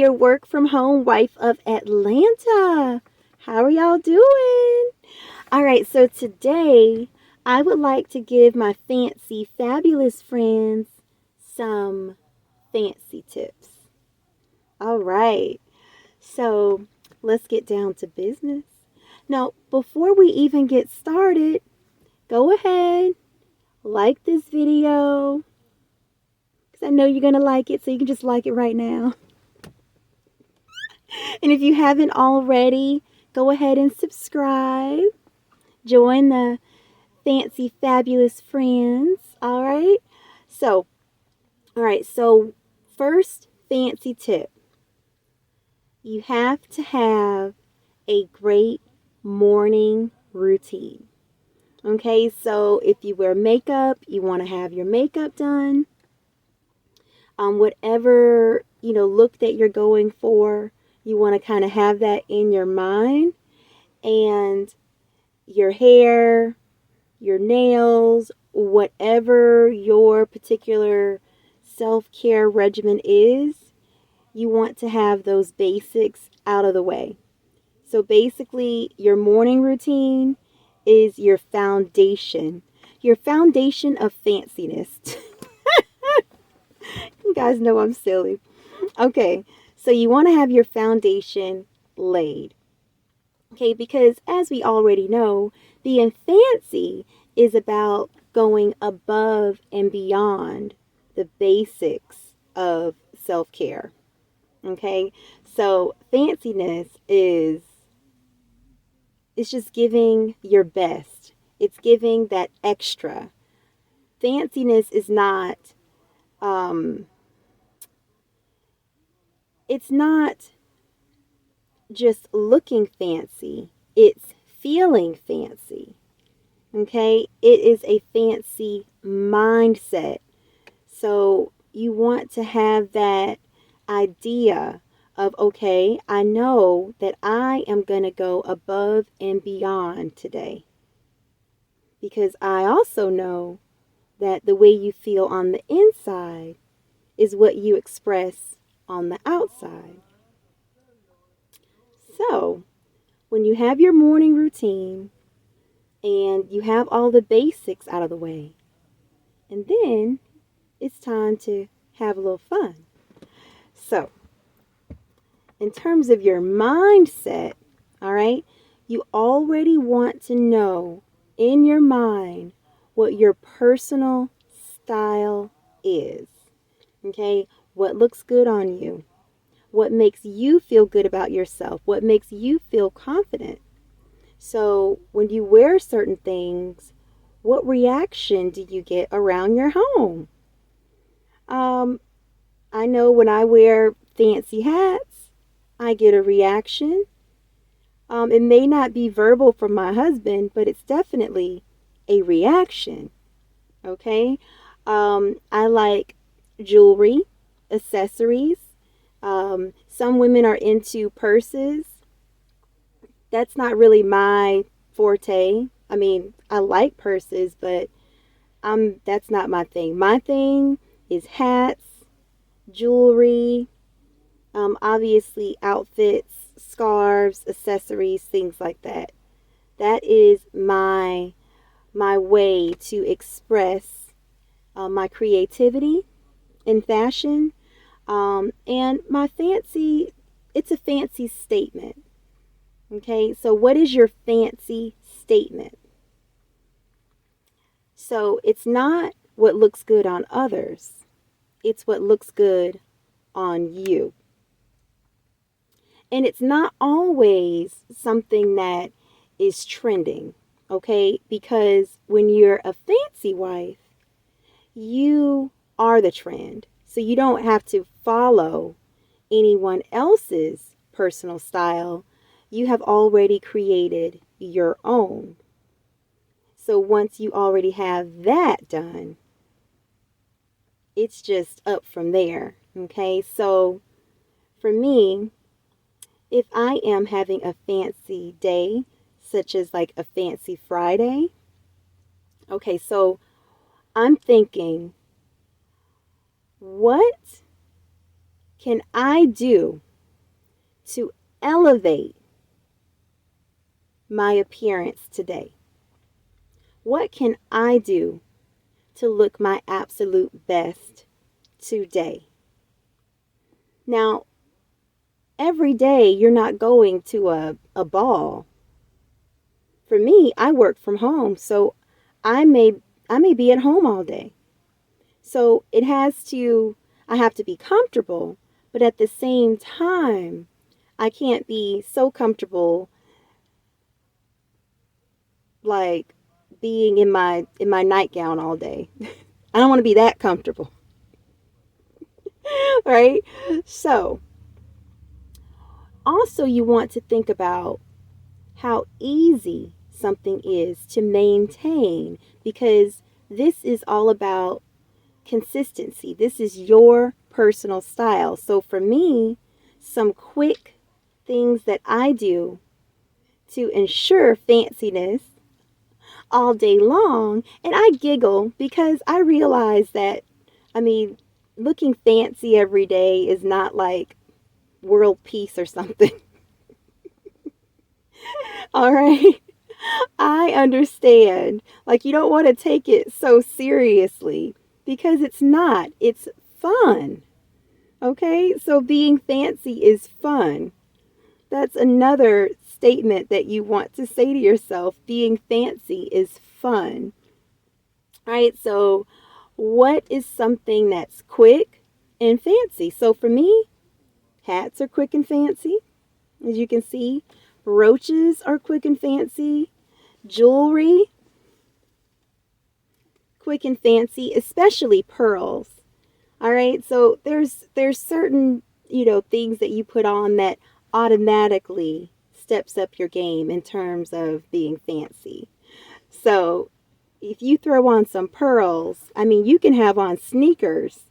the work from home wife of Atlanta. How are y'all doing? All right, so today I would like to give my fancy, fabulous friends some fancy tips. All right, so let's get down to business. Now, before we even get started, go ahead, like this video, because I know you're going to like it, so you can just like it right now. And if you haven't already, go ahead and subscribe. Join the fancy, fabulous friends. All right. So, first fancy tip. You have to have a great morning routine. Okay, so if you wear makeup, you want to have your makeup done. Whatever, look that you're going for, you want to kind of have that in your mind. And your hair, your nails, whatever your particular self-care regimen is, you want to have those basics out of the way. So basically, your morning routine is your foundation of fanciness. You guys know I'm silly. Okay, so you want to have your foundation laid. Okay, because as we already know, being fancy is about going above and beyond the basics of self-care. Okay, so fanciness is it's just giving your best. It's giving that extra. Fanciness is not it's not just looking fancy, it's feeling fancy. Okay, it is a fancy mindset. So you want to have that idea of, okay, I know that I am going to go above and beyond today. Because I also know that the way you feel on the inside is what you express on the outside. So, when you have your morning routine and you have all the basics out of the way, and then it's time to have a little fun. So, in terms of your mindset, all right, you already want to know in your mind what your personal style is. Okay, what looks good on you? What makes you feel good about yourself? What makes you feel confident? So when you wear certain things, what reaction do you get around your home? I know when I wear fancy hats, I get a reaction. It may not be verbal from my husband, but it's definitely a reaction. Okay? I like jewelry, accessories. Some women are into purses. That's not really my forte. I mean, I like purses, but that's not my thing. My thing is hats, jewelry, obviously outfits, scarves, accessories, things like that. That is my way to express my creativity in fashion. And it's a fancy statement. Okay, so what is your fancy statement? So it's not what looks good on others, it's what looks good on you. And it's not always something that is trending, okay? Because when you're a fancy wife, you are the trend. So you don't have to follow anyone else's personal style. You have already created your own. So once you already have that done, it's just up from there. Okay, so for me, if I am having a fancy day, such as like a fancy Friday, okay, so I'm thinking, what can I do to elevate my appearance today? What can I do to look my absolute best today? Now, every day you're not going to a ball. For me, I work from home, so I may be at home all day. So I have to be comfortable, but at the same time, I can't be so comfortable like being in my nightgown all day. I don't want to be that comfortable. Right? So, also you want to think about how easy something is to maintain, because this is all about consistency. This is your personal style. So for me, some quick things that I do to ensure fanciness all day long, and I giggle because I realize that, I mean, looking fancy every day is not like world peace or something. All right. I understand. Like, you don't want to take it so seriously because it's not. It's fun. Okay? So being fancy is fun. That's another statement that you want to say to yourself. Being fancy is fun. All right? So what is something that's quick and fancy? So for me, hats are quick and fancy. As you can see, brooches are quick and fancy. Jewelry, quick and fancy, especially pearls. All right, so there's certain, things that you put on that automatically steps up your game in terms of being fancy. So if you throw on some pearls, I mean, you can have on sneakers,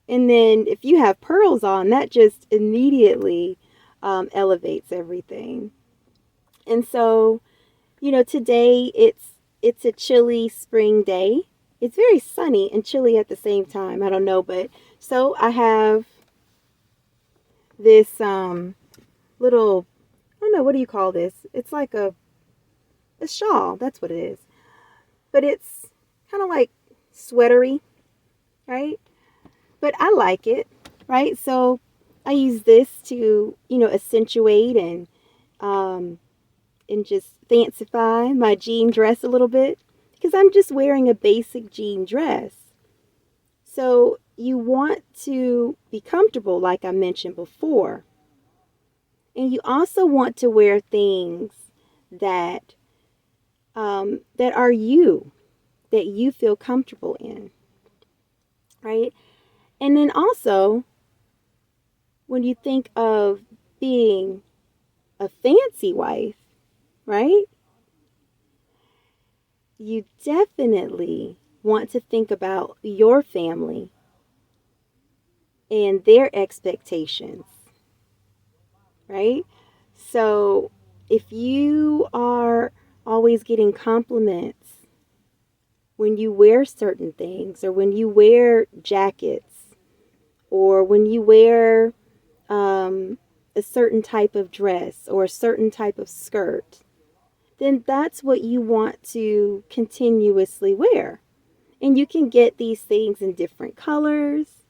and then if you have pearls on, that just immediately elevates everything. And so, today it's a chilly spring day. It's very sunny and chilly at the same time. I don't know, but so I have this little, I don't know, what do you call this? It's like a shawl. That's what it is. But it's kind of like sweatery, right? But I like it, right? So I use this to, accentuate and just fancify my jean dress a little bit, because I'm just wearing a basic jean dress. So you want to be comfortable, like I mentioned before. And you also want to wear things that that are you, that you feel comfortable in, right? And then also, when you think of being a fancy wife, right? You definitely want to think about your family and their expectations, right? So if you are always getting compliments when you wear certain things, or when you wear jackets, or when you wear a certain type of dress or a certain type of skirt, then that's what you want to continuously wear. And you can get these things in different colors.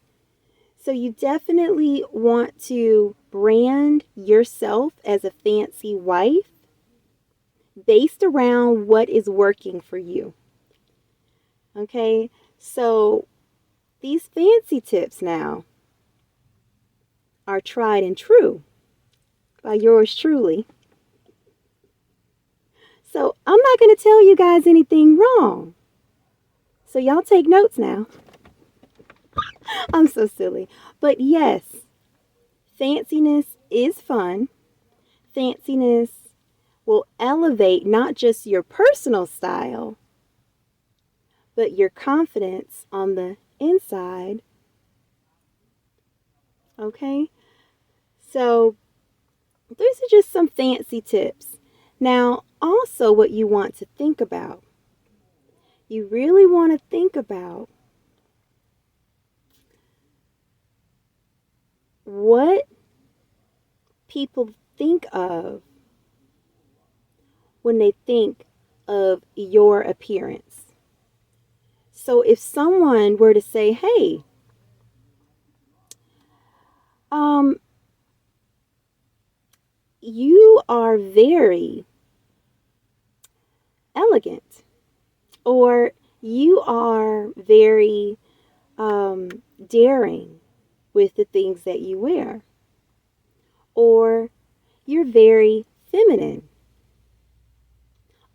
So you definitely want to brand yourself as a fancy wife based around what is working for you. Okay, so these fancy tips now are tried and true by yours truly. So I'm not going to tell you guys anything wrong. So y'all take notes now. I'm so silly. But yes, fanciness is fun. Fanciness will elevate not just your personal style, but your confidence on the inside. Okay? So these are just some fancy tips. Now, also what you want to think about, you really want to think about what people think of when they think of your appearance. So if someone were to say, hey, um, you are very elegant, or you are very daring with the things that you wear, or you're very feminine.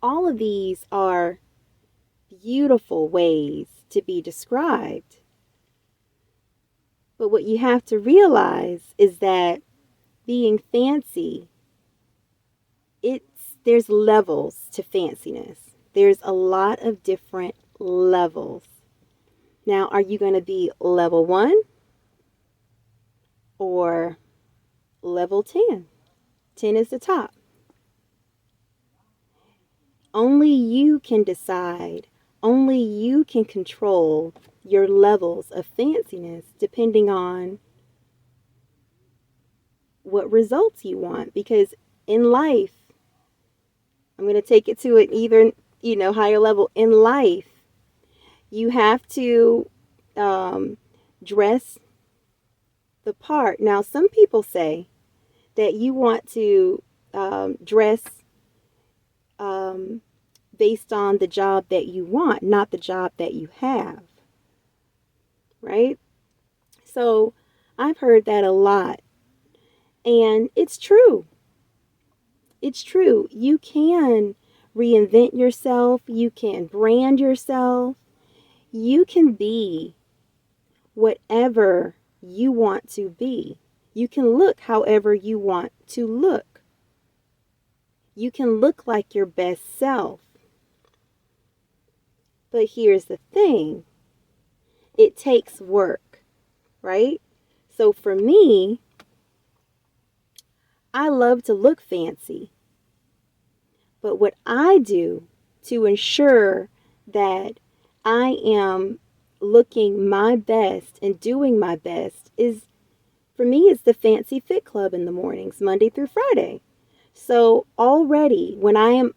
All of these are beautiful ways to be described. But what you have to realize is that being fancy, there's levels to fanciness. There's a lot of different levels. Now, are you going to be level 1 or level 10? 10 is the top. Only you can decide. Only you can control your levels of fanciness depending on what results you want. Because in life, I'm going to take it to an even, higher level. In life, you have to dress the part. Now, some people say that you want to dress based on the job that you want, not the job that you have. Right? So I've heard that a lot. And it's true. It's true. You can reinvent yourself. You can brand yourself. You can be whatever you want to be. You can look however you want to look. You can look like your best self. But here's the thing. It takes work, right? So for me, I love to look fancy. But what I do to ensure that I am looking my best and doing my best is, for me, it's the Fancy Fit Club in the mornings, Monday through Friday. So already when I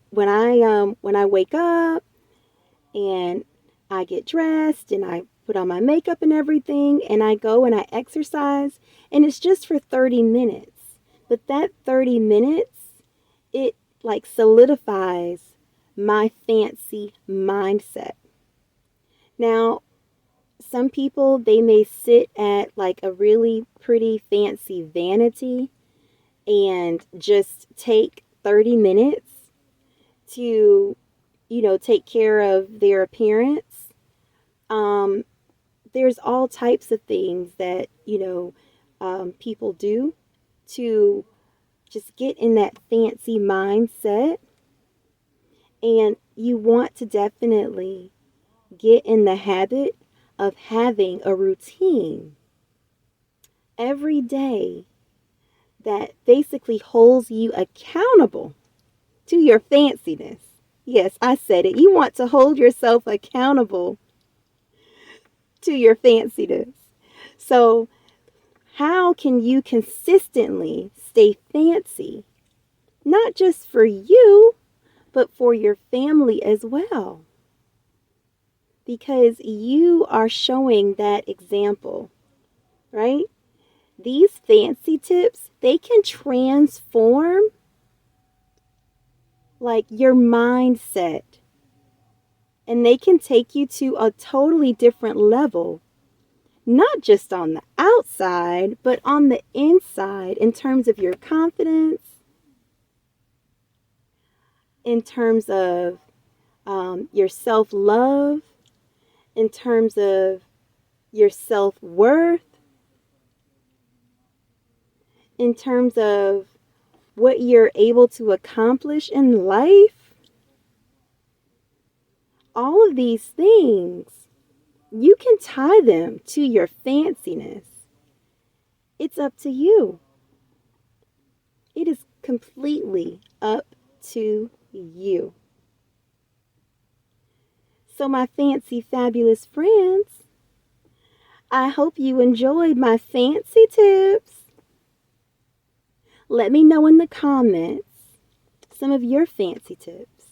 wake up and I get dressed and I put on my makeup and everything and I go and I exercise, and it's just for 30 minutes. But that 30 minutes, it like solidifies my fancy mindset. Now, some people, they may sit at like a really pretty fancy vanity and just take 30 minutes to, take care of their appearance. There's all types of things that, people do to just get in that fancy mindset. And you want to definitely get in the habit of having a routine every day that basically holds you accountable to your fanciness. Yes, I said it. You want to hold yourself accountable to your fanciness. So, how can you consistently stay fancy? Not just for you, but for your family as well. Because you are showing that example, right? These fancy tips, they can transform like your mindset. And they can take you to a totally different level. Not just on the outside, but on the inside in terms of your confidence, in terms of your self-love, in terms of your self-worth, in terms of what you're able to accomplish in life. All of these things, you can tie them to your fanciness. It's up to you. It is completely up to you. So my fancy, fabulous friends, I hope you enjoyed my fancy tips. Let me know in the comments some of your fancy tips.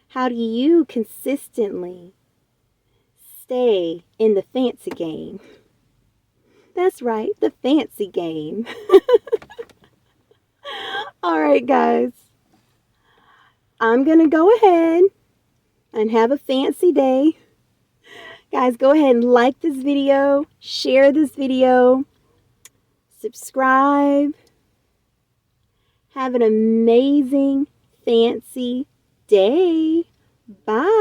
How do you consistently stay in the fancy game? That's right, the fancy game. All right, guys. I'm going to go ahead and have a fancy day. Guys, go ahead and like this video, share this video, subscribe. Have an amazing, fancy day. Bye.